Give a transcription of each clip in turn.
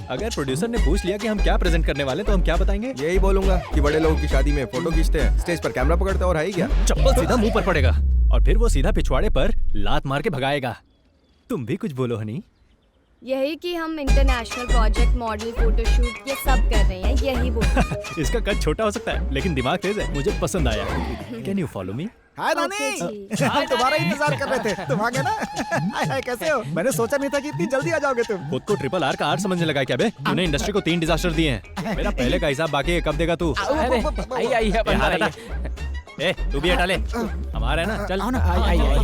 अगर प्रोड्यूसर ने पूछ लिया कि हम क्या प्रेजेंट करने वाले तो हम क्या बताएंगे? यही बोलूंगा कि बड़े लोगों की शादी में फोटो खींचते हैं, स्टेज पर कैमरा पकड़ते हैं और है ही क्या। चप्पल सीधा मुंह पर पड़ेगा और फिर वो सीधा पिछवाड़े पर लात मार के भगाएगा। तुम भी कुछ बोलो हनी। यही कि हम इंटरनेशनल प्रोजेक्ट, मॉडल, फोटोशूट ये सब कर रहे हैं, यही बोल। इसका कद छोटा हो सकता है लेकिन दिमाग तेज है, मुझे पसंद आया। Can you follow me? Hi नानी, हम तुम्हारा इंतजार कर रहे थे। तुम आ गए ना? हाय हाय, कैसे हो? मैंने सोचा नहीं था कि इतनी जल्दी आ जाओगे तुम। खुद को ट्रिपल आर का आर समझने लगा क्या बे? तूने इंडस्ट्री को 3 डिजास्टर दिए हैं। मेरा पहले का हिसाब बाकी है, कब देगा तू? ए तू भी हटा ले, हमारा है ना। चल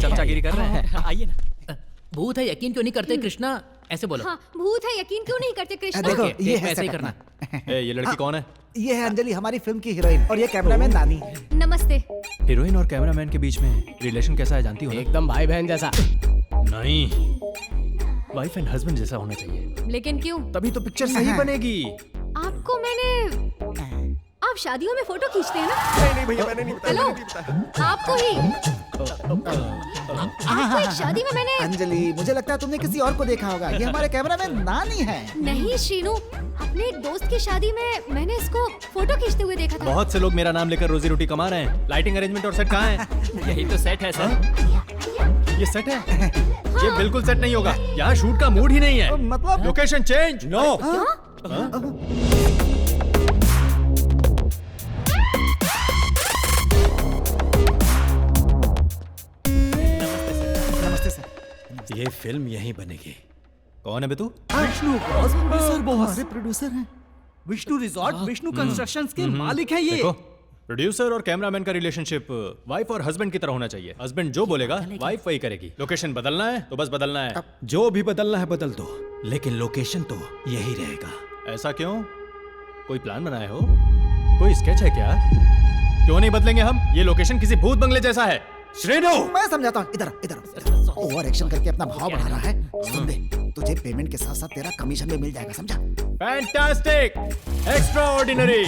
चमचागिरी कर रहे हैं। आइए ना। भूत है यकीन क्यों नहीं करते कृष्णा? ऐसे बोलो। हाँ, भूत है यकीन क्यों नहीं करते कृष्णा? देखो ये है ऐसे ही setup। करना। ए ये लड़की कौन है? ये है अंजलि, हमारी फिल्म की हीरोइन, और ये कैमरामैन नानी। नमस्ते। हीरोइन और कैमरामैन के बीच में रिलेशन कैसा है जानती हो ना? एकदम भाई बहन जैसा। नहीं, वाइफ एंड हस्बैंड जैसा होना चाहिए, लेकिन क्यों? तभी तो पिक्चर सही बनेगी। आपको मैंने, आप शादियों में फोटो खींचते हैं ना? नहीं भैया, मैंने नहीं बताया, हेलो, मैंने नहीं बताया। आपको ही आपको एक शादी में मैंने। अंजलि, मुझे लगता है तुमने किसी और को देखा होगा। ये हमारे कैमरामैन नानी है। नहीं श्रीनू, अपने एक दोस्त की शादी में मैंने इसको फोटो खींचते हुए देखा था। बहुत से लोग मेरा नाम लेकर रोजी रोटी कमा रहे हैं। लाइटिंग अरेंजमेंट और सेट कहाँ है? यही तो सेट है सर। ये सेट है? ये बिल्कुल सेट नहीं होगा, यहाँ शूट का मूड ही नहीं है। मतलब लोकेशन चेंज। नो। नमस्ते सर। ये फिल्म यहीं बनेगी। कौन है बे तू? विष्णु बॉस, सर बॉस, हमारे प्रोड्यूसर हैं। विष्णु रिजॉर्ट, विष्णु कंस्ट्रक्शंस के मालिक हैं ये। देखो, प्रोड्यूसर और कैमरामैन का रिलेशनशिप वाइफ और हस्बैंड की तरह होना चाहिए। हस्बैंड जो बोलेगा वाइफ वही करेगी। लोकेशन बदलना है तो बस बदलना है। जो भी बदलना है बदल दो, लेकिन लोकेशन तो यही रहेगा। ऐसा क्यों? कोई प्लान बनाए हो? कोई स्केच है क्या? क्यों नहीं बदलेंगे हम? ये लोकेशन किसी भूत बंगले जैसा है। श्रीनु, मैं समझाता हूँ। इधर इधर ओवर एक्शन करके अपना भाव बढ़ा रहा है। सुन दे, तुझे पेमेंट के साथ साथ तेरा कमीशन भी मिल जाएगा, समझा? Fantastic, extraordinary.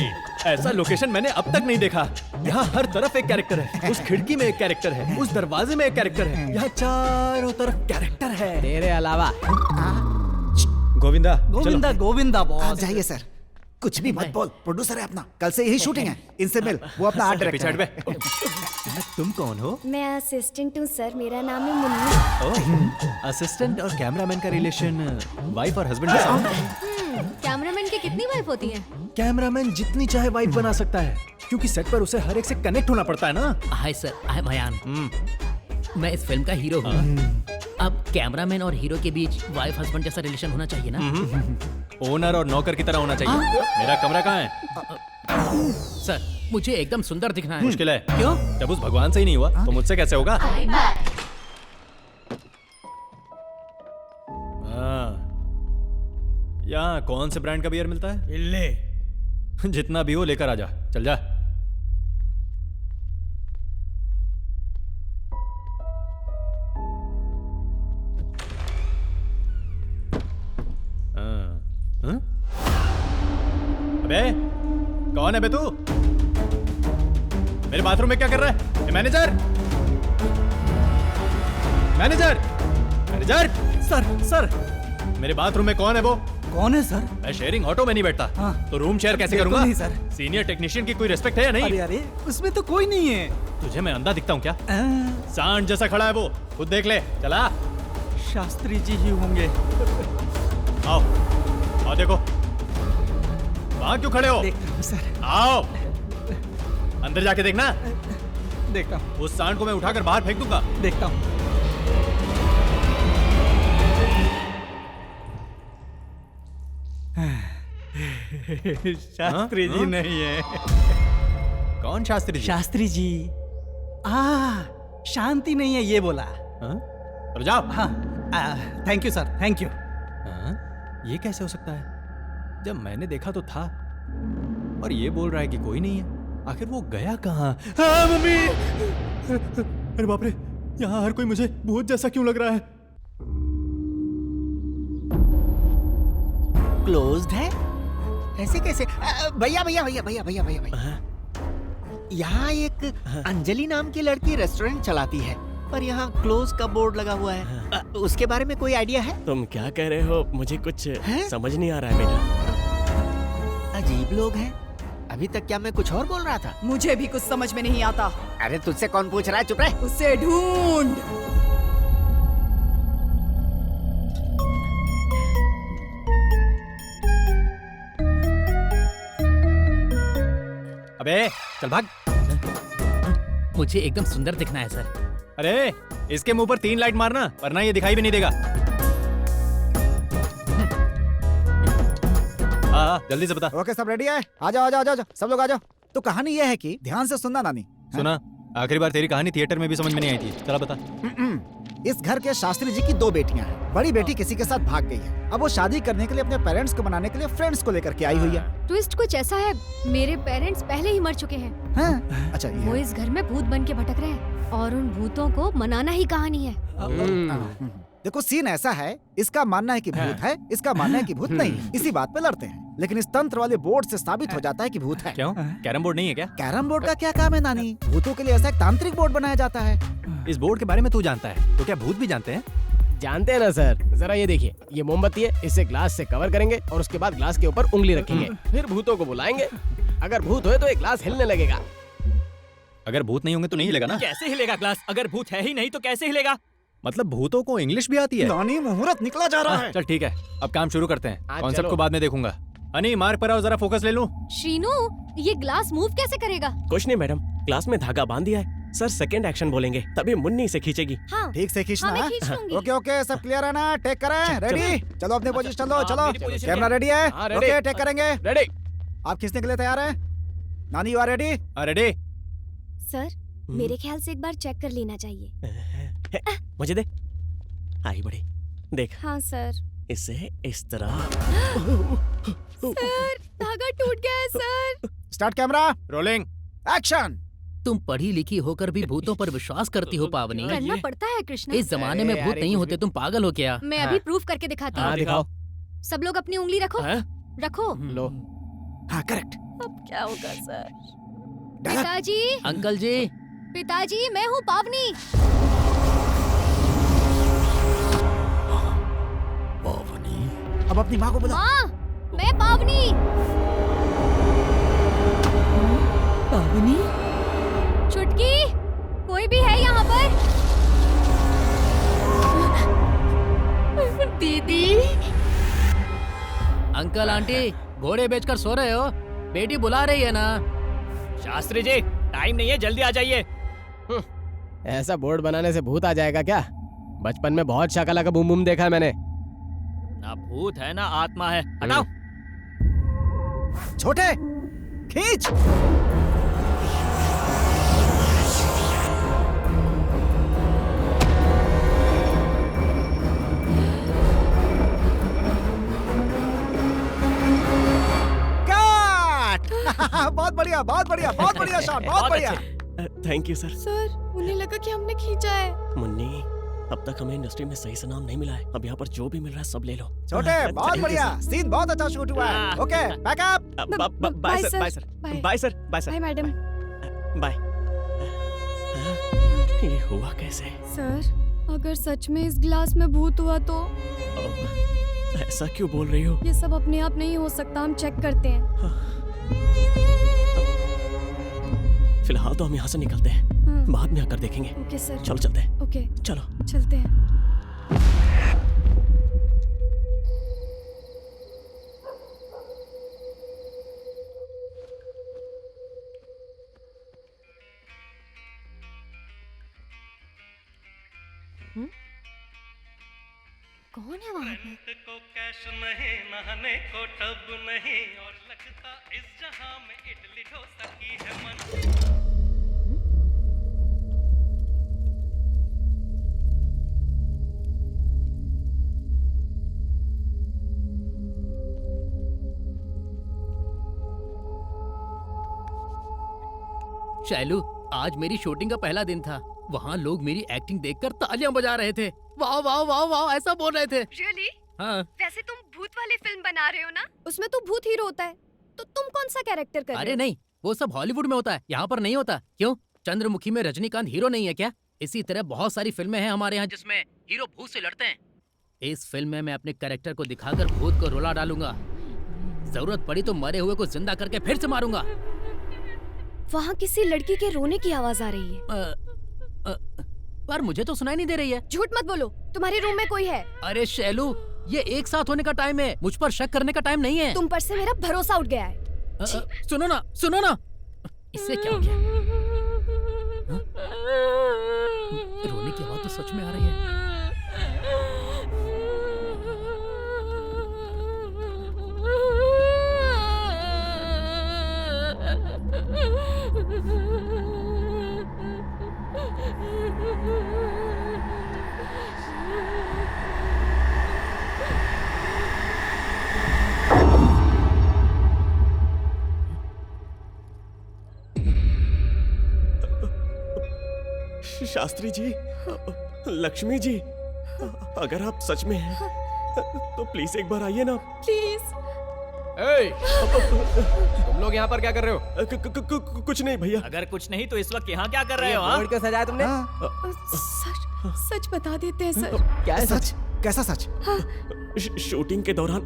ऐसा लोकेशन मैंने अब तक नहीं देखा। यहाँ हर तरफ एक कैरेक्टर है, उस खिड़की में एक कैरेक्टर है, उस दरवाजे में एक कैरेक्टर है, यहाँ चारों तरफ कैरेक्टर है। तेरे अलावा। गोविंदा, गोविंदा गोविंदा आ बॉस। जाइए सर। कुछ भी मत बोल, प्रोड्यूसर है अपना। कल से यही शूटिंग है, इनसे मिल। वो अपना आर्ट डायरेक्टर है। तुम कौन हो? मैं असिस्टेंट हूँ सर, मेरा नाम है मुन्नी। असिस्टेंट और कैमरामैन का रिलेशन वाइफ और हस्बैंड जैसा होता है। कैमरामैन की कितनी वाइफ होती हैं? कैमरामैन जितनी चाहे वाइफ बना सकता है, क्योंकि सेट पर उसे हर एक से कनेक्ट होना पड़ता है ना। Hi sir, I am Ayaan. मैं इस फिल्म का हीरो हूँ। अब कैमरामैन और हीरो के बीच वाइफ हस्बैंड जैसा रिलेशन होना चाहिए ना? ओनर और नौकर की तरह होना चाहिए। मेरा कमरा कहाँ है? सर, मुझे एकदम सुंदर दिखना है। मुश्किल है। क्यों? जब उस भगवान से ही नहीं हुआ तो मुझसे कैसे होगा? यहाँ कौन से ब्रांड का बियर मिलता है? इल्ले। जितना भी हो लेकर आ जा। चल जा। हाँ? अबे कौन है बे तू? मेरे बाथरूम में क्या कर रहा है? Manager, manager, manager. सर मेरे बाथरूम में कौन है वो? कौन है सर? मैं शेयरिंग ऑटो में नहीं बैठता। हाँ। तो रूम शेयर कैसे बिल्कुल करूंगा? नहीं सर। सीनियर टेक्नीशियन की कोई रिस्पेक्ट है या नहीं? अरे उसमें तो कोई नहीं है। तुझे मैं अंधा दिखता हूँ क्या? सांड जैसा खड़ा है वो, खुद देख ले। चला। शास्त्री जी ही होंगे। आओ, आओ देखो। वहां क्यों खड़े हो? देखता हूँ सर, आओ, अंदर जाके देखना। देखता हूँ, उस सांड को मैं उठाकर बाहर फेंक दूंगा। देखता हूँ। शास्त्री जी नहीं है। कौन शास्त्री जी? शास्त्री जी। शांति नहीं है ये बोला। हाँ? चलो जाओ। हाँ, thank you sir, thank you. हाँ? ये कैसे हो सकता है? जब मैंने देखा तो था, और ये बोल रहा है कि कोई नहीं है। आखिर वो गया कहाँ? हाँ, मम्मी! अरे बाप रे, यहाँ हर कोई मुझे भूत जैसा क्यों लग रहा है? क्लोज्ड है? ऐसे कैसे? भैया भैया भैया भैया भैया भैया भैया, यहाँ एक अंजलि नाम की लड़की रेस्टोरेंट चलाती है, पर यहाँ क्लोज का बोर्ड लगा हुआ है। उसके बारे में कोई आइडिया है? तुम क्या कह रहे हो? मुझे कुछ समझ नहीं आ रहा है बेटा। अजीब लोग हैं। अभी तक क्या मैं कुछ और बोल रहा था? मुझे भी कुछ समझ में नहीं आता। अरे तुझसे कौन पूछ रहा है? चुप रह। उसे ढूंढ। अबे चल भाग। मुझे एकदम सुंदर दिखना है सर। अरे इसके मुंह पर 3 लाइट मारना, वरना ये दिखाई भी नहीं देगा। हाँ जल्दी से बता। ओके सब रेडी है? आ जाओ आ जाओ आ जाओ सब लोग आ जाओ। तो कहानी ये है कि ध्यान से सुनना नानी। सुना, आखिरी बार तेरी कहानी थिएटर में भी समझ में नहीं आई थी। चला बता। इस घर के शास्त्री जी की 2 बेटियां हैं। बड़ी बेटी किसी के साथ भाग गई है। अब वो शादी करने के लिए अपने पेरेंट्स को मनाने के लिए फ्रेंड्स को लेकर के आई हुई है। ट्विस्ट कुछ ऐसा है, मेरे पेरेंट्स पहले ही मर चुके हैं। हाँ? अच्छा ये वो है। इस घर में भूत बन के भटक रहे हैं और उन भूतों को मनाना ही कहानी है। देखो सीन ऐसा है, इसका मानना है कि भूत है, इसका मानना है कि भूत नहीं। इसी बात पे लड़ते हैं, लेकिन इस तंत्र वाले बोर्ड से साबित हो जाता है कि भूत है। क्यों? कैरम बोर्ड नहीं है क्या? कैरम बोर्ड का क्या काम है नानी? भूतों के लिए ऐसा एक तांत्रिक बोर्ड बनाया जाता है। इस बोर्ड के बारे में तू जानता है, तो क्या भूत भी जानते हैं? जानते हैं ना सर। जरा ये देखिए, ये मोमबत्ती है, इसे ग्लास से कवर करेंगे और उसके बाद ग्लास के ऊपर उंगली रखेंगे, फिर भूतों को बुलाएंगे। अगर भूत होए तो ये ग्लास हिलने लगेगा। अगर भूत नहीं होंगे तो नहीं हिलेगा ना? कैसे हिलेगा ग्लास? अगर भूत है ही नहीं तो कैसे हिलेगा? मतलब भूतों को इंग्लिश भी आती है? नानी मुहूर्त निकला जा रहा है। चल ठीक है, अब काम शुरू करते हैं। हाँ, कॉन्सेप्ट चलो। को बाद में देखूंगा। हनी मार्क पर आओ, जरा फोकस ले लूं। श्रीनू, ये ग्लास मूव कैसे करेगा? कुछ नहीं मैडम, क्लास में धागा बांध दिया है। सर सेकंड एक्शन बोलेंगे, तभी मुन्नी से खींचेगी। हाँ ठीक से खींचना। हाँ, मैं खींच लूंगी। ओके ओके सब क्लियर है ना? टेक करें? रेडी? चलो अपने पोजीशन लो। चलो मेरी position कैमरा रेडी है? हाँ, ready। ओके टेक करेंगे। रेडी? आप खींचने के लिए तैयार हैं? नानी you are ready? Ready? Sir, मेरे ख्याल से एक बार चेक कर लेना चाहिए। मुझे दे। आई बड़ी, देख हाँ सर। इसे इस तरह। सर, धागा टूट गया है sir. Start camera rolling. Action. तुम पढ़ी लिखी होकर भी भूतों पर विश्वास करती हो पावनी। करना पड़ता है कृष्णा। इस जमाने में भूत नहीं होते, तुम पागल हो क्या? मैं अभी प्रूफ करके दिखाती हाँ हूँ। दिखाओ। सब लोग अपनी उंगली रखो। रखो। लो। हाँ करेक्ट। अब क्या होगा सर? डाला। पिताजी, अंकल जी, पिताजी मैं हूँ पावनी। अब अपनी माँ को बुला। माँ, मैं पावनी। पावनी? चुटकी, कोई भी है यहाँ पर? दीदी। अंकल आंटी घोड़े बेचकर सो रहे हो? बेटी बुला रही है ना। शास्त्री जी, टाइम नहीं है, जल्दी आ जाइए। ऐसा बोर्ड बनाने से भूत आ जाएगा क्या? बचपन में बहुत शाकाला का बूम बूम देखा है मैंने। ना भूत है ना आत्मा है। हटाओ। छोटे खींच। बहुत बढ़िया बहुत बढ़िया बहुत बढ़िया शॉट, बहुत बढ़िया। Thank you sir. सर, उन्हें लगा कि हमने खींचा है। मुन्नी, अब तक हमें इंडस्ट्री में सही से नाम नहीं मिला है। अब यहाँ पर जो भी मिल रहा है सब ले लो। छोटे बहुत बढ़िया, सीन बहुत अच्छा शूट हुआ है। Okay backup. Bye sir, bye sir, bye sir, bye sir, bye madam. Bye. ये हुआ कैसे? सर, अगर सच में इस ग्लास में भूत हुआ तो? ऐसा क्यों बोल रही हो? ये सब अपने आप नहीं हो सकता, हम चेक करते हैं। फिलहाल तो हम यहाँ से निकलते हैं, बाद में आकर देखेंगे। Okay sir. चलो चलते हैं। ओके चलो चलते हैं। कौन है वहाँ पे? को कैश नहीं, नहाने को टब नहीं, और लगता इस जहां में इडली डोसा की है मन। शैलू, आज मेरी शूटिंग का पहला दिन था। वहाँ लोग मेरी एक्टिंग देखकर तालियां बजा रहे थे। वाह वाह वाह वाह ऐसा बोल रहे थे। Really? हाँ। वैसे तुम भूत वाली फिल्म बना रहे हो ना? उसमें तो भूत हीरो होता है, तो तुम कौन सा कैरेक्टर कर रहे हो? अरे नहीं, वो सब हॉलीवुड में होता है, यहाँ पर नहीं होता। क्यों? चंद्रमुखी में रजनीकांत हीरो नहीं है क्या? इसी तरह बहुत सारी फिल्में हैं हमारे यहाँ जिसमें हीरो भूत से लड़ते हैं। इस फिल्म में मैं अपने कैरेक्टर को दिखाकर भूत को रुला डालूंगा। जरूरत पड़ी तो मरे हुए को जिंदा करके फिर से मारूंगा। वहाँ किसी लड़की के रोने की आवाज आ रही है। पर मुझे तो सुनाई नहीं दे रही है। झूठ मत बोलो, तुम्हारे रूम में कोई है। अरे शैलू, ये एक साथ होने का टाइम है, मुझ पर शक करने का टाइम नहीं है। तुम पर से मेरा भरोसा उठ गया है। सुनो ना, सुनो ना, इससे क्या हो गया? रोने की आवाज तो सच में आ रही है। शास्त्री जी, लक्ष्मी जी, अगर आप सच में हैं तो प्लीज एक बार आइए ना। प्लीज। तुम लोग यहाँ पर क्या कर रहे हो? कुछ नहीं भैया। अगर कुछ नहीं तो इस वक्त यहाँ क्या कर रहे हो? बोर्ड क्यों सजाया तुमने? सच बता देते हैं सर। क्या है सच? कैसा सच? शूटिंग के दौरान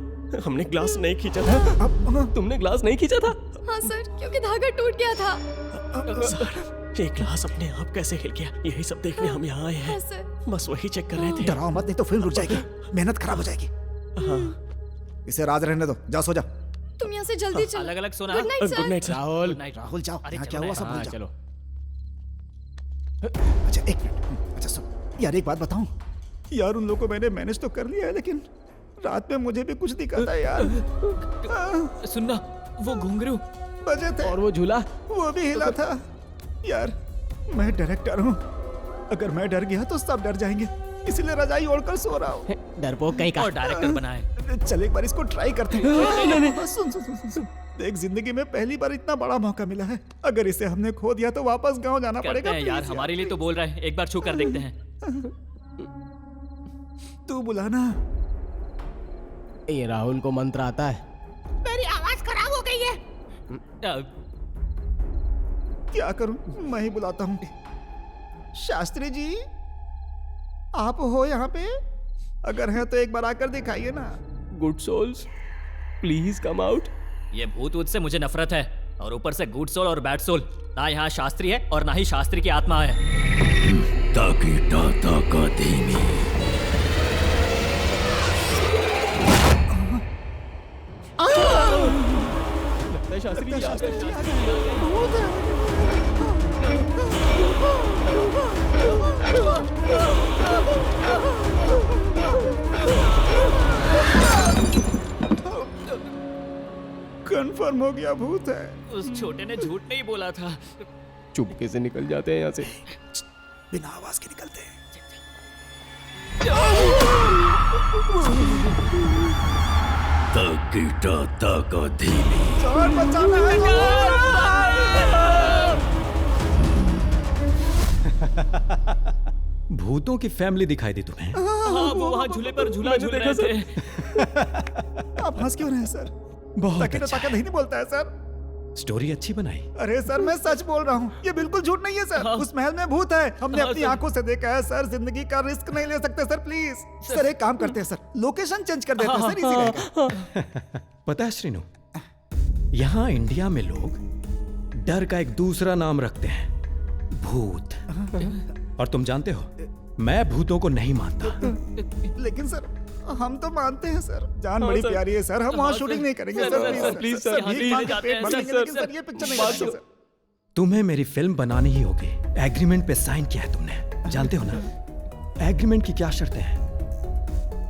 हमने ग्लास नहीं खींचा था। तुमने ग्लास नहीं खींचा था? हाँ सर, क्योंकि धागा टूट गया था। सर, ये ग्लास अपने आप कैसे हिल गया, यही सब देखने हम यहाँ आए हैं। बस वही चेक कर रहे थे। डराओ मत, नहीं तो फिल्म रुक जाएगी, मेहनत खराब हो जाएगी। हाँ। इसे राज रहने दो, जाओ सो जाओ। तुम यहाँ से जल्दी चलो। अलग अलग सोना। Good night sir. Good night sir. Rahul, Rahul जाओ, यहाँ क्या हुआ सब भूल जाओ। चलो। अच्छा एक मिनट, अच्छा सुन यार, एक बात बताऊं यार, उन लोगों को मैंने मैनेज तो कर लिया है, लेकिन रात में मुझे भी कुछ दिखा था यार। सुनना, वो घुंघरू बजे थे और वो झूला वो भी हिला था यार। मैं डायरेक्टर हूँ, अगर मैं डर गया तो सब डर जाएंगे, इसलिए रजाई ओढ़कर सो रहा हूँ। डरपोक कहीं का। और डायरेक्टर बना है। चल एक बार इसको ट्राई करते हैं। सुन सुन सुन सुन, देख जिंदगी में पहली बार इतना बड़ा मौका मिला है, अगर इसे हमने खो दिया तो वापस गांव जाना करते पड़ेगा। हैं यार, प्लीज हमारे लिए तो बोल रहा है, एक बार छू कर देखते हैं। तू बुलाना। ये राहुल को मंत्र आता है। मेरी आवाज खराब हो गई है। क्या करूं, मैं ही बुलाता हूँ। शास्त्री जी, आप हो यहाँ पे? अगर है तो एक बार आकर दिखाइए ना। Good souls, please come out. ये भूत वूत से मुझे नफरत है, और ऊपर से गुड सोल और बैड सोल। ना यहाँ शास्त्री है और ना ही शास्त्री की आत्मा है। ताकि टाटा का धीमी। शास्त्री जी, कंफर्म हो गया भूत है। उस छोटे ने झूठ नहीं बोला था। चुपके से निकल जाते हैं यहाँ से। बिना आवाज के निकलते हैं। ताकि टाटा का धीमी। जान बचाना है। भूतों की फैमिली दिखाई दी तुम्हें? हाँ, वो वहाँ झूले पर झूला झूल रहे थे। आप हंस क्यों रहे हैं सर? बहुत अच्छा। ताकत नहीं बोलता है सर। स्टोरी अच्छी बनाई। अरे सर, मैं सच बोल रहा हूँ, ये बिल्कुल झूठ नहीं है सर। उस महल में भूत है, हमने अपनी आंखों से देखा है सर। जिंदगी का रिस्क नहीं ले सकते सर, प्लीज। सर एक काम करते हैं सर, लोकेशन चेंज कर देते हैं सर, इजी रहेगा। पता है श्रीनु, यहाँ इंडिया में लोग डर का एक दूसरा नाम रखते हैं, भूत। और तुम जानते हो, मैं भूतों को नहीं मानता। लेकिन सर हम तो मानते हैं सर, जान बड़ी प्यारी है सर। हम वहाँ शूटिंग नहीं करेंगे सर, प्लीज सर। भीख मांग के पेट भरेंगे, लेकिन सर ये पिक्चर नहीं करेंगे सर। तुम्हें मेरी फिल्म बनानी ही होगी। एग्रीमेंट पे साइन किया है तुमने, जानते हो ना एग्रीमेंट की क्या शर्तें हैं?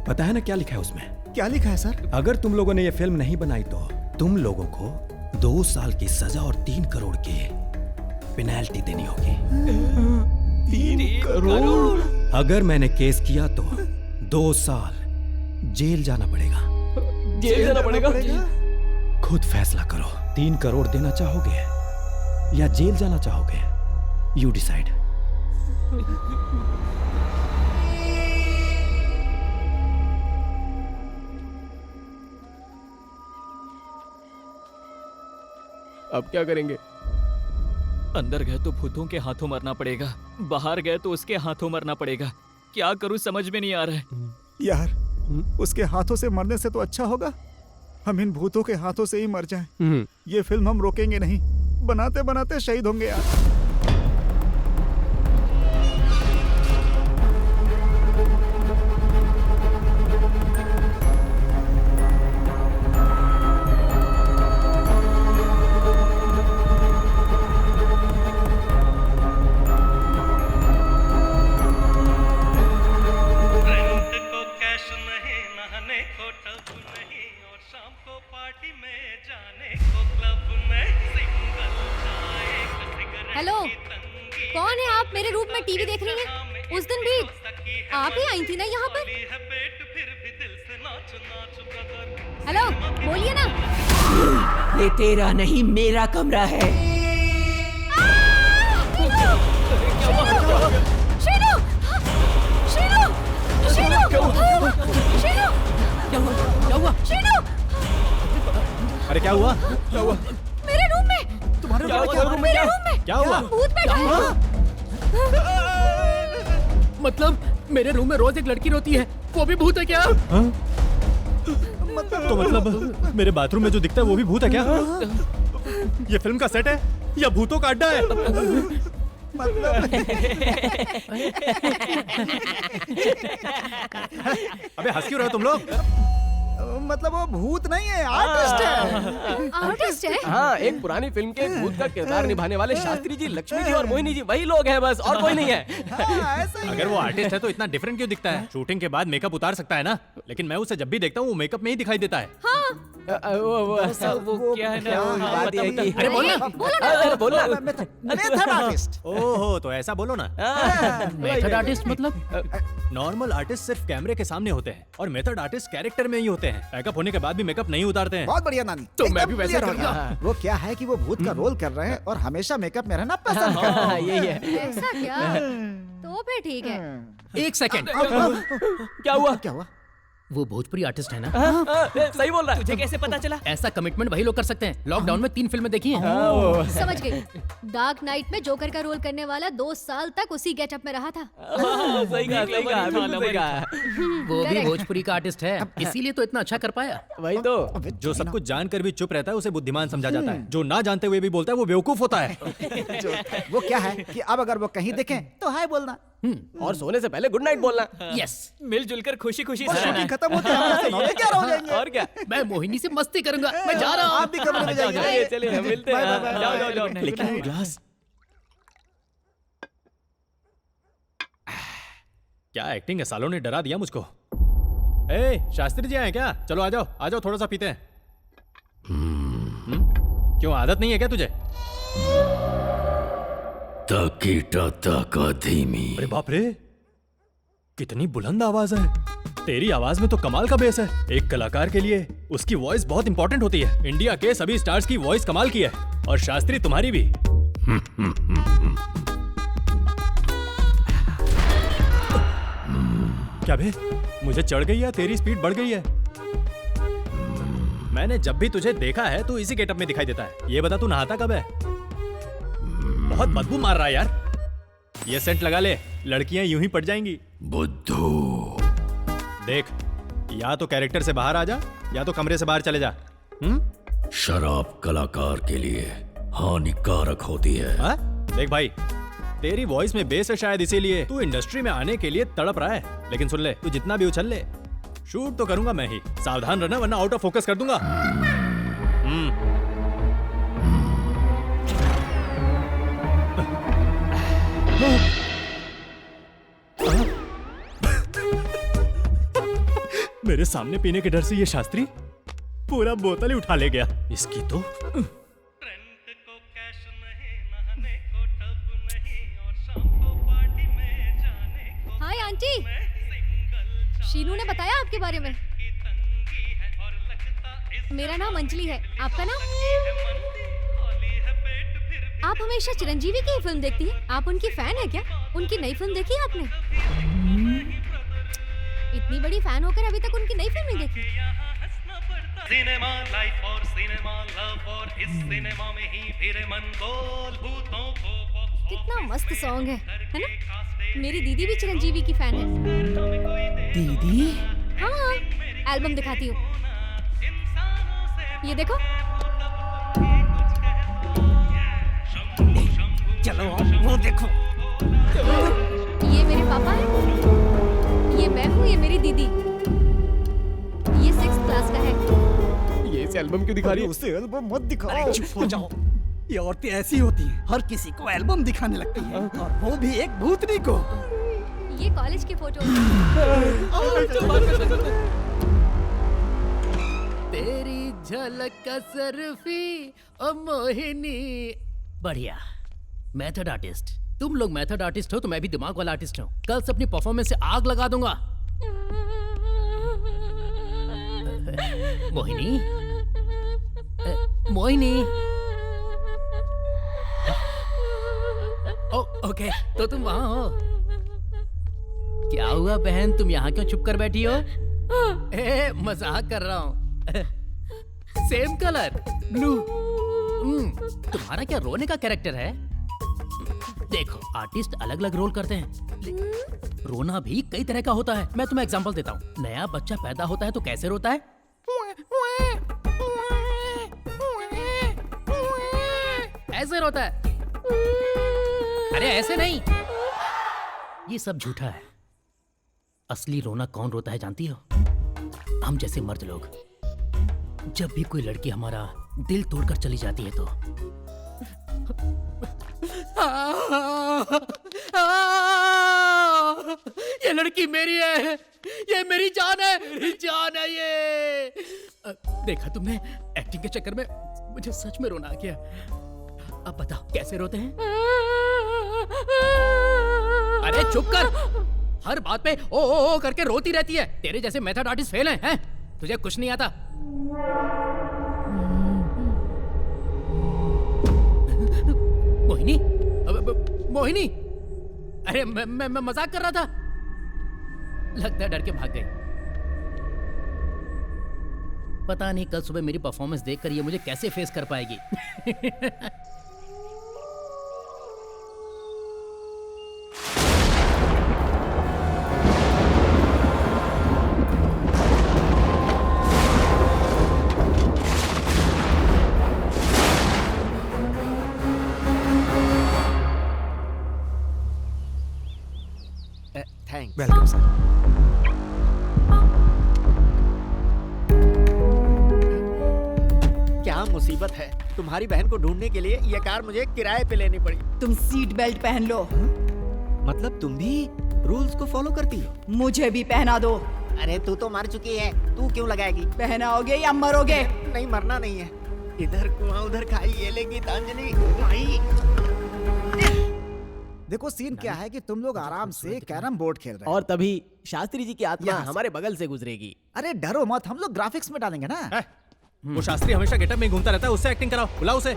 पता है ना क्या लिखा है उसमें? क्या लिखा है सर? अगर तुम लोगों ने ये फिल्म नहीं बनाई तो तुम लोगों को 2 साल की सजा और 3 करोड़ की पेनल्टी देनी होगी। 3 करोड़? अगर मैंने केस किया तो 2 साल जेल जाना पड़ेगा। जेल जाना पड़ेगा? खुद फैसला करो, 3 करोड़ देना चाहोगे या जेल जाना चाहोगे? You decide. अब क्या करेंगे? अंदर गए तो भूतों के हाथों मरना पड़ेगा, बाहर गए तो उसके हाथों मरना पड़ेगा। क्या करूं समझ में नहीं आ रहा है। यार उसके हाथों से मरने से तो अच्छा होगा हम इन भूतों के हाथों से ही मर जाएं। ये फिल्म हम रोकेंगे नहीं, बनाते बनाते शहीद होंगे यार। हेलो, कौन है आप? मेरे रूम में टीवी देख रही हैं? उस दिन भी आप ही आई थी ना यहाँ पर? हेलो, बोलिए ना। ये तेरा नहीं मेरा कमरा है। शीनू! शीनू! शीनू! शीनू! क्या हुआ? शीनू! अरे क्या हुआ? क्या हुआ? मेरे रूम में! तुम्हारे क्या हुआ? मेरे रूम में! क्या हुआ? भूत बैठा है! मतलब मेरे रूम में रोज एक लड़की रोती है, वो भी भूत है क्या? तो मतलब मेरे बाथरूम में जो दिखता है वो भी भूत है क्या? ये फिल्म का सेट है या भूतों का अड्डा है? अबे हंस क्यों रहे हो तुम लोग? मतलब वो भूत नहीं है, आर्टिस्ट है। आर्टिस्ट है? हाँ, एक पुरानी फिल्म के भूत का किरदार निभाने वाले शास्त्री जी, लक्ष्मी जी और मोहिनी जी वही लोग हैं बस, और कोई नहीं है। ऐसा ही अगर वो आर्टिस्ट है तो इतना डिफरेंट क्यों दिखता है? शूटिंग के बाद मेकअप उतार सकता है ना, लेकिन मैं उसे जब भी देखता हूँ वो मेकअप में ही दिखाई देता है। वो क्या है ना, बात ये है कि अरे बोलना, बोलना मेथड आर्टिस्ट। ओहो तो ऐसा बोलो ना। मेथड आर्टिस्ट मतलब? नॉर्मल आर्टिस्ट सिर्फ कैमरे के सामने होते हैं और मेथड आर्टिस्ट कैरेक्टर में ही होते हैं। पैकअप होने के बाद भी मेकअप नहीं उतारते हैं। बहुत बढ़िया नानी, तो मैं एकदम भी वैसे clear हो करूंगा। गया। वो क्या है कि वो भूत का रोल कर रहे हैं और हमेशा मेकअप में रहना पसंद करते हैं। हाँ, यही है। ऐसा क्या? तो फिर ठीक है। एक सेकंड, क्या हुआ? क्या हुआ? वो भोजपुरी आर्टिस्ट है ना? सही बोल रहा है। तुझे कैसे पता चला? ऐसा कमिटमेंट वही लोग कर सकते हैं। लॉकडाउन में 3 फिल्में देखी हैं। समझ गई। डार्क नाइट में जोकर का रोल करने वाला 2 साल तक उसी गेटअप में रहा था। सही कहा, सही कहा, बिल्कुल सही कहा। वो भी Correct. भोजपुरी का आर्टिस्ट है, इसीलिए तो इतना अच्छा कर पाया। वही तो। जो सब कुछ जानकर भी चुप रहता है उसे बुद्धिमान समझा जाता है, जो ना जानते हुए भी बोलता है वो बेवकूफ होता है। वो क्या है कि अब अगर वो कहीं दिखें तो हाय बोलना। और सोने से पहले गुड नाइट बोलना। यस, मिलजुल कर खुशी खुशी और से रहना शूटिंग है। खत्म होते हैं 11 हो जाएंगे। और क्या? मैं मोहिनी से मस्ती करूंगा। मैं जा रहा हूँ। आप भी कमरे में जाइए। चलिए हम मिलते हैं। बाय, बाय, बाय, जाओ बाय। जाओ जाओ। लेकिन वो ग्लास क्या एक्टिंग है, सालों ने डरा दिया मुझको। ए शास्त्री जी आए क्या? चलो आ जाओ थोड़ा सा पीते हैं। क्यों आदत नहीं है क्या तुझे? अरे बाप रे, कितनी बुलंद आवाज है। तेरी आवाज में तो कमाल का बेस है। एक कलाकार के लिए उसकी वॉइस बहुत इंपॉर्टेंट होती है। इंडिया के सभी स्टार्स की वॉइस कमाल की है और शास्त्री तुम्हारी भी। क्या बे, मुझे चढ़ गई है, तेरी स्पीड बढ़ गई है। मैंने जब भी तुझे देखा है तू इसी गेटअप में दिखाई देता है। ये बता तू नहाता कब है? बहुत बदबू मार रहा है यार। ये सेंट लगा ले, लड़कियां यूं ही पड़ जाएंगी। बुद्धू देख, या तो कैरेक्टर से बाहर आ जा या तो कमरे से बाहर चले जा। शराब कलाकार के लिए हानिकारक होती है। हा? देख भाई, तेरी वॉइस में बेस है, शायद इसीलिए तू इंडस्ट्री में आने के लिए तड़प रहा है। लेकिन सुन ले, तू जितना भी उछल ले, शूट तो करूंगा मैं ही। सावधान रहना वरना आउट ऑफ फोकस कर दूंगा। मेरे सामने पीने के डर से ये शास्त्री पूरा बोतल ही उठा ले गया। इसकी तो हाय आंटी, शीनू ने बताया आपके बारे में। मेरा नाम अंजलि है, आपका नाम? आप हमेशा चिरंजीवी की ही फिल्म देखती हैं। आप उनकी फैन है क्या? उनकी नई फिल्म देखी है आपने? इतनी बड़ी फैन होकर अभी तक उनकी नई फिल्म नहीं देखी? सिनेमा लाइफ और सिनेमा लव और इस सिनेमा में ही फिरे मन बोल भूतों को कितना मस्त सॉन्ग है ना? मेरी दीदी भी चिरंजीवी की फैन है। दीदी? हाँ, एल्बम दिखाती हूँ। ये देखो। चलो वो देखो। ये मेरे पापा हैं। ये मैं हूँ, ये मेरी दीदी। ये 6th क्लास का है। ये इस एल्बम क्यों दिखा रही है? उसे एल्बम मत दिखाओ। चुप हो जाओ। ये औरतें ऐसी होती हैं, हर किसी को एल्बम दिखाने लगती हैं, और वो भी एक भूतनी को। ये कॉलेज के फोटो। तेरी झलक कसरफी ओ मोहिनी। बढ़िया। Method artist. तुम लोग मेथड आर्टिस्ट हो तो मैं भी दिमाग वाला आर्टिस्ट हूँ। कल से अपनी परफॉर्मेंस से आग लगा दूंगा। मोहिनी, मोहिनी। ओके, तो तुम वहां हो। क्या हुआ बहन, तुम यहाँ क्यों चुप कर बैठी हो? मजाक कर रहा हूँ। Same colour blue. तुम्हारा क्या रोने का कैरेक्टर है? देखो, आर्टिस्ट अलग अलग रोल करते हैं। रोना भी कई तरह का होता है। मैं तुम्हें एग्जांपल देता हूँ। नया बच्चा पैदा होता है तो कैसे रोता है? ऐसे रोता है। अरे ऐसे नहीं, ये सब झूठा है। असली रोना कौन रोता है जानती हो? हम जैसे मर्द लोग। जब भी कोई लड़की हमारा दिल तोड़कर चली जाती है तो ये लड़की मेरी है, ये मेरी जान है, मेरी जान है ये। देखा तुमने, एक्टिंग के चक्कर में मुझे सच में रोना आ गया। अब बताओ कैसे रोते हैं? अरे चुप कर, हर बात पे ओ करके रोती रहती है। तेरे जैसे मेथड आर्टिस्ट फेल हैं? तुझे कुछ नहीं आता। मोहिनी, मोहिनी, अरे मैं मजाक कर रहा था। लगता है डर के भाग गई। पता नहीं कल सुबह मेरी परफॉर्मेंस देखकर ये मुझे कैसे फेस कर पाएगी। थैंक्स। Welcome sir. क्या मुसीबत है, तुम्हारी बहन को ढूंढने के लिए ये कार मुझे किराए पे लेनी पड़ी। तुम सीट बेल्ट पहन लो। मतलब तुम भी रूल्स को फॉलो करती हो? मुझे भी पहना दो। अरे तू तो मर चुकी है, तू क्यों लगाएगी? पहनाओगे या मरोगे? नहीं, मरना नहीं है। इधर कुआं उधर खाई, ये लेगी तांजलि भाई। देखो सीन क्या है कि तुम लोग आराम से कैरम बोर्ड खेल रहे हो और तभी शास्त्री जी की आत्मा हमारे बगल से गुजरेगी। अरे डरो मत, हम लोग ग्राफिक्स में डालेंगे ना। वो शास्त्री हमेशा गेटअप में घूमता रहता है, उससे एक्टिंग कराओ, बुलाओ उसे।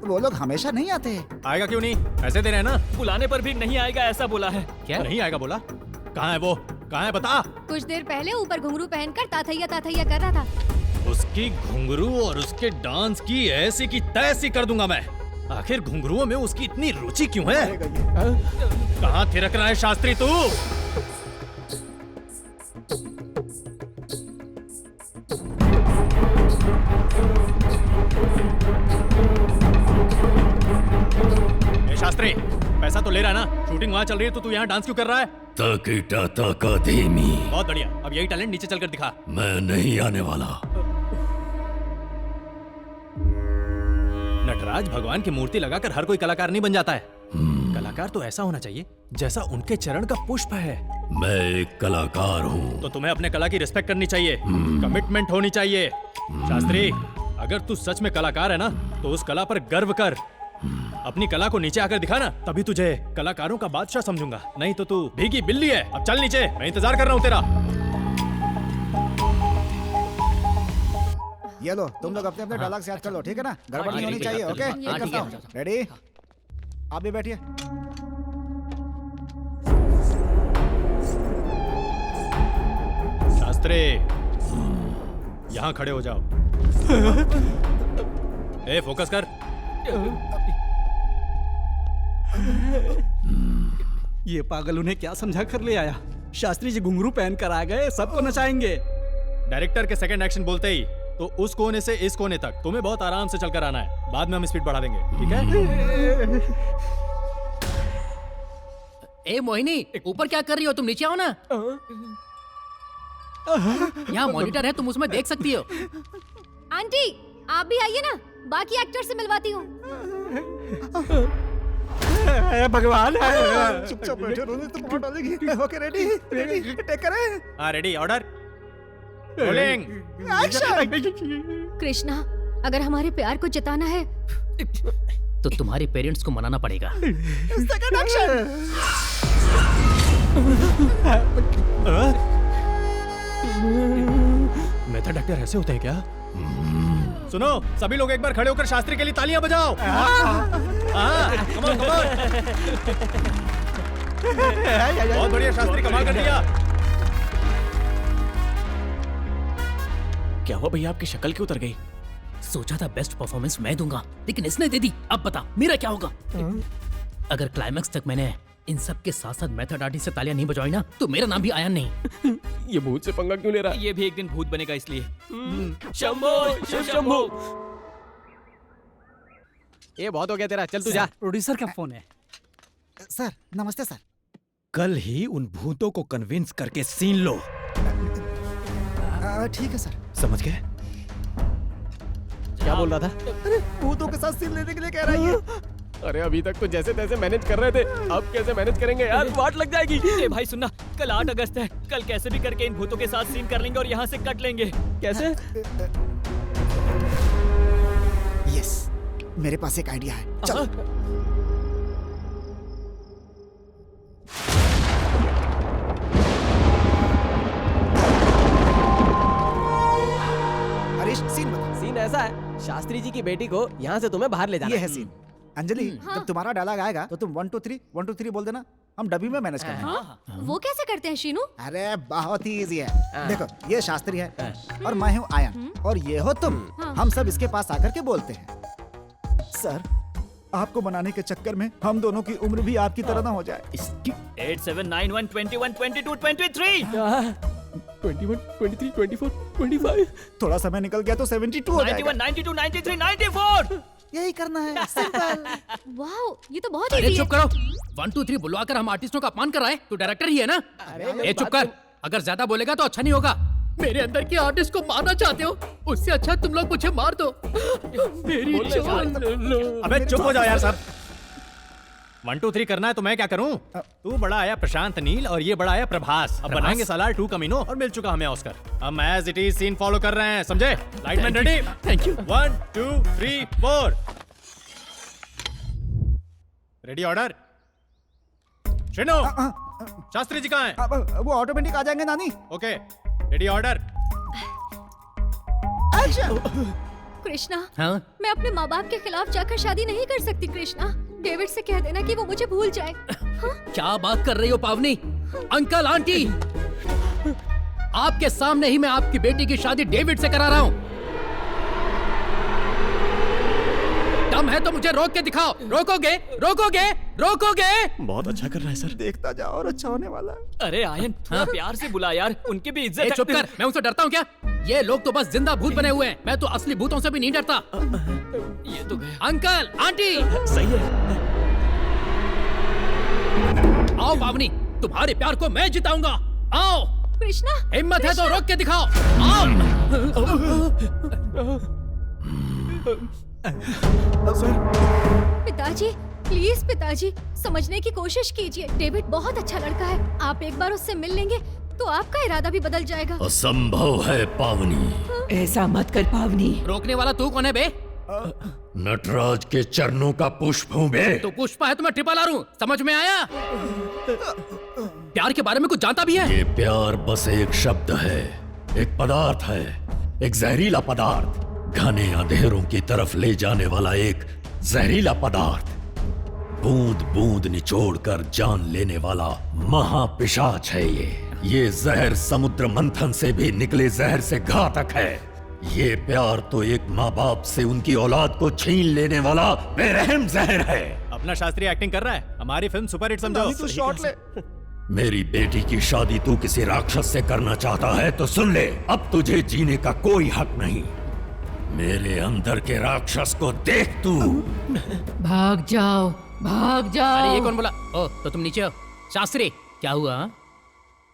वो लोग हमेशा नहीं आते। आएगा क्यों नहीं? पैसे दे रहे हैं ना। बुलाने पर भी नहीं आएगा ऐसा बोला है। क्या नहीं आएगा बोला? कहाँ है वो? कहाँ है बता। कुछ देर पहले ऊपर घुंघरू पहनकर ताथैया ताथैया कर रहा था। उसकी घुंघरू और उसके डांस की ऐसी की तैसी कर दूंगा मैं। आखिर घुंघरुओं में उसकी इतनी रुचि क्यों है? कहाँ थिरक रहा है शास्त्री तू? शास्त्री, पैसा तो ले रहा है ना? शूटिंग वहाँ चल रही है तो तू यहाँ डांस क्यों कर रहा है? तकीटा तका धीमी। बहुत बढ़िया, अब यही टैलेंट नीचे चलकर दिखा। मैं नहीं आने वाला। नटराज भगवान की मूर्ति लगाकर हर कोई कलाकार नहीं बन जाता है। कलाकार तो ऐसा होना चाहिए जैसा उनके चरण का पुष्प है। मैं एक कलाकार हूँ। तो तुम्हें अपने कला की रिस्पेक्ट करनी चाहिए, कमिटमेंट होनी चाहिए। शास्त्री, अगर तू सच में कलाकार है ना तो उस कला पर गर्व कर। अपनी कला को नीचे आकर दिखा ना, तभी तुझे कलाकारों का बादशाह समझूंगा। नहीं तो तू भीगी बिल्ली है। अब चल नीचे, मैं इंतजार कर रहा हूँ तेरा। ये लो, तुम लोग अपने अपने डायलॉग याद कर लो, ठीक है ना? गड़बड़ नहीं होनी चाहिए। Okay, ready? आप भी बैठिए। रे, यहां खड़े हो जाओ। ए फोकस कर। ये पागल उन्हें क्या समझा कर ले आया? शास्त्री जी घुंघरू पहन कर आ गए, सबको नचाएंगे। डायरेक्टर के सेकंड एक्शन बोलते ही तो उस कोने से इस कोने तक तुम्हें बहुत आराम से चलकर आना है, बाद में हम स्पीड बढ़ा देंगे, ठीक है? ए मोहिनी, ऊपर क्या कर रही हो? तुम नीचे आओ ना। यहाँ मॉनिटर है, तुम उसमें देख सकती हो। आंटी आप भी आइए ना, बाकी एक्टर से मिलवाती हूँ। भगवान, चुपचाप बैठे रहो, तो बहुत डालेगी। ओके, रेडी रेडी, टेक करें। हाँ ready, order, rolling, action. Krishna, अगर हमारे प्यार को जताना है तो तुम्हारे पेरेंट्स को मनाना पड़ेगा। Second action. मेथड एक्टर ऐसे होते हैं क्या? सुनो, सभी लोग एक बार खड़े होकर शास्त्री के लिए तालियां बजाओ। Come on, come on. बहुत बढ़िया शास्त्री, कमाल कर दिया। क्या हुआ भैया, आपकी शक्ल क्यों उतर गई? सोचा था बेस्ट परफॉर्मेंस मैं दूंगा, लेकिन इसने दे दी। अब बता मेरा क्या होगा? अगर क्लाइमैक्स तक मैंने इन सब के साथ साथ मेथड आर्टिस्ट से तालियां नहीं बजाई ना, तो मेरा नाम भी आयन नहीं। ये भूत से पंगा क्यों ले रहा है? ये भी एक दिन भूत बनेगा इसलिए। शंभो, शिव शंभो। ये बहुत हो गया तेरा, चल तू जा। प्रोड्यूसर का फोन है। सर नमस्ते सर। कल ही उन भूतों को कन्विंस करके सीन लो। ठीक है सर। समझ गए? क्या बोल रहा था? अरे भूतों के साथ सीन लेने के लिए कह रहा है। अरे अभी तक तो जैसे तैसे मैनेज कर रहे थे, अब कैसे मैनेज करेंगे यार? वाट लग जाएगी। ए भाई सुनना, कल 8 अगस्त है, कल कैसे भी करके इन भूतों के साथ सीन कर लेंगे और यहाँ से कट लेंगे। कैसे? यस, मेरे पास एक आइडिया है, चलो। अरे सीन बता। सीन ऐसा है, शास्त्री जी की बेटी को यहाँ से तुम्हें बाहर ले जाना ये है सीन। अंजलि, जब तुम्हारा डायलॉग आएगा तो तुम 1 2 3 1 2 3 बोल देना, हम डब्बी में मैनेज करेंगे। वो कैसे करते हैं शीनू? अरे बहुत ही इजी है। देखो, ये शास्त्री है और मैं हूँ आयन और ये हो तुम। हम सब इसके पास आकर के बोलते हैं, सर आपको बनाने के चक्कर में हम दोनों की उम्र भी आपकी तरह ना हो जाए। 8 7 9 1 21 22 23। 21, 23, 24, 25। थोड़ा समय निकल गया तो 72 हो जाएगा। 91 92 93 94। यही करना है, सिंपल। वाओ, ये तो बहुत अरे इजी चुप है। करो। 1 2 3 बुलवाकर हम आर्टिस्टों का अपमान कर रहा है। तू डायरेक्टर ही है ना? ए चुप कर, अगर ज्यादा बोलेगा तो अच्छा नहीं होगा। मेरे अंदर के आर्टिस्ट को मारना चाहते हो? उससे अच्छा तुम लोग मुझे मार दो। मेरी जान। अबे चुप हो जाओ यार सब। 1 2 3 करना है तो मैं क्या करूं? तू बड़ा आया प्रशांत नील और ये बड़ा आया प्रभास। अब बनाएंगे सालार 2 कमीनो और मिल चुका हमें ऑस्कर। हम as it is scene follow कर रहे हैं, समझे? Lightman ready? Thank you. 1 2 3 4। Ready, order. शिनो, शास्त्री जी कहाँ हैं? वो ऑटोमेटिक आ जाएंगे नानी। Okay, ready, order. कृष्णा, हाँ? मैं अपने माँ बाप के खिलाफ जाकर शादी नहीं कर सकती। कृष्णा, डेविड से कह देना कि वो मुझे भूल जाए। हाँ? क्या बात कर रही हो पावनी? अंकल आंटी, आपके सामने ही मैं आपकी बेटी की शादी डेविड से करा रहा हूँ। दम है तो मुझे रोक के दिखाओ। रोकोगे? रोकोगे? रोकोगे? बहुत अच्छा कर रहा है सर। देखता जाओ और अच्छा होने वाला है। अरे आयन, थोड़ा प्यार से बुला यार, उनकी भी इज्जत है। चुप कर, मैं उनसे डरता हूँ क्या? ये लोग तो बस जिंदा भूत बने हुए हैं। मैं तो असली भूतों से भी नहीं डरता। ये तो गया। अंकल आंटी, सही है। आओ पावनी, तुम्हारे प्यार को मैं जिताऊंगा। आओ। कृष्णा, हिम्मत है तो रोक के दिखाओ। आओ। पिताजी प्लीज, पिताजी समझने की कोशिश कीजिए। डेविड बहुत अच्छा लड़का है। आप एक बार उससे मिल लेंगे तो आपका इरादा भी बदल जाएगा। असंभव है पावनी। ऐसा मत कर पावनी। रोकने वाला तू कौन है बे? नटराज के चरणों का पुष्प हूँ बे। तो पुष्पा है तो मैं ट्रिपल आर हूँ। समझ में आया? प्यार के बारे में कुछ जानता भी है? ये प्यार बस एक शब्द है, एक पदार्थ है, एक जहरीला पदार्थ, घने अंधेरों की तरफ ले जाने वाला एक जहरीला पदार्थ, बूंद बूंद निचोड़ कर जान लेने वाला महापिशाच है ये। ये जहर समुद्र मंथन से भी निकले जहर से घातक है। ये प्यार तो एक माँ बाप से उनकी औलाद को छीन लेने वाला बेरहम जहर है। अपना शास्त्रीय एक्टिंग कर रहा है, हमारी फिल्म सुपरहिट समझो। तू शॉट ले। मेरी बेटी की शादी तू किसी राक्षस से करना चाहता है तो सुन ले, अब तुझे जीने का कोई हक नहीं। मेरे अंदर के राक्षस को देख तू। भाग जाओ, भाग जाओ। अरे ये कौन बोला? ओ, तो तुम नीचे हो। शास्त्री, क्या हुआ? हाँ?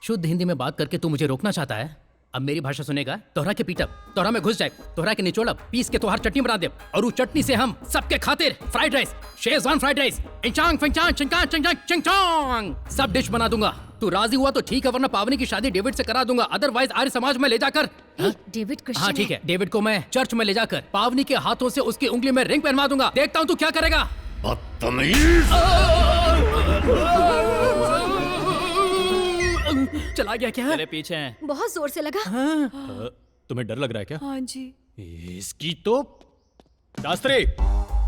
शुद्ध हिंदी में बात करके तू मुझे रोकना चाहता है? अब मेरी भाषा सुनेगा, तोहरा के पीटब, तोहरा में घुस जाए, तोहरा के निचोड़ब, पीस के तोहर चटनी बना दे, और उस चटनी से हम सबके खातिर fried rice, schezwan fried rice, इंचांग फिंचांग चिंकांग चिंचांग चिंचांग सब डिश बना दूंगा। तू राजी हुआ तो ठीक है, वरना पावनी की शादी डेविड से करा दूंगा, अदरवाइज आर्य समाज में ले जाकर। डेविड क्रिश्चियन हाँ ठीक है, डेविड को मैं चर्च में ले जाकर पावनी के हाथों से उसकी उंगली में रिंग पहनवा दूंगा। देखता हूँ तू क्या करेगा। बदतमीज। चला गया क्या? तेरे पीछे हैं। बहुत जोर से लगा। तुम्हें डर लग रहा है क्या? हाँ जी। इसकी तो शास्त्री,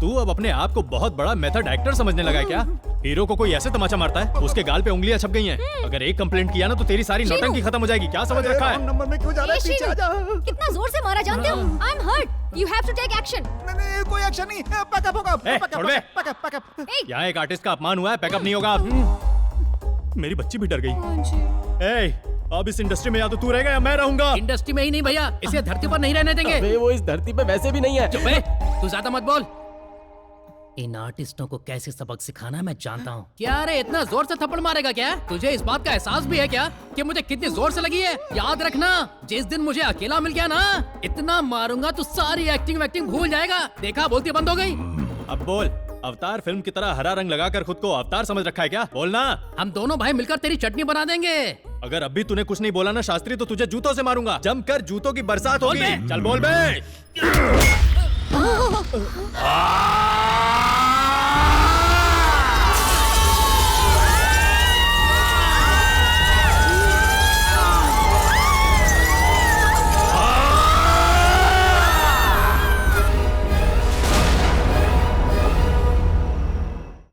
तू अब अपने आप को बहुत बड़ा मेथड एक्टर समझने लगा है क्या? हीरो को कोई ऐसे तमाचा मारता है, उसके गाल पे उंगलियां छप गई हैं। अगर एक कंप्लेंट किया ना तो तेरी सारी नौटंकी खत्म हो जाएगी। क्या समझ रखा है? नंबर में क्यों जा रहा है? पीछे आ जा। कितना जोर से मारा जानते हो? I am hurt. You have to take action. नहीं, कोई एक्शन नहीं। पैकअप होगा। छोड़ बे। पैकअप। यहाँ एक आर्टिस्ट का अपमान हुआ है, पैकअप नहीं होगा। मेरी बच्ची भी डर गई। ए, अब इस इंडस्ट्री में या तो तू रहेगा या मैं रहूंगा। इंडस्ट्री में ही नहीं भैया, इसे धरती पर नहीं रहने देंगे। अबे वो इस धरती पे वैसे भी नहीं है। चुप बे, तू ज्यादा मत बोल। इन आर्टिस्टों को कैसे सबक सिखाना मैं जानता हूँ। क्या रे, इतना जोर से थप्पड़ मारेगा क्या? तुझे इस बात का एहसास भी है क्या कि मुझे कितनी जोर से लगी है? याद रखना, जिस दिन मुझे अकेला मिल गया ना, इतना मारूंगा तो सारी एक्टिंग भूल जाएगा। देखा, बोलती बंद हो गई। अब बोल, अवतार फिल्म की तरह हरा रंग लगाकर खुद को अवतार समझ रखा है क्या? बोलना। हम दोनों भाई मिलकर तेरी चटनी बना देंगे। अगर अब भी तूने कुछ नहीं बोला ना शास्त्री, तो तुझे जूतों से मारूंगा। जमकर जूतों की बरसात होगी। चल बोल बे।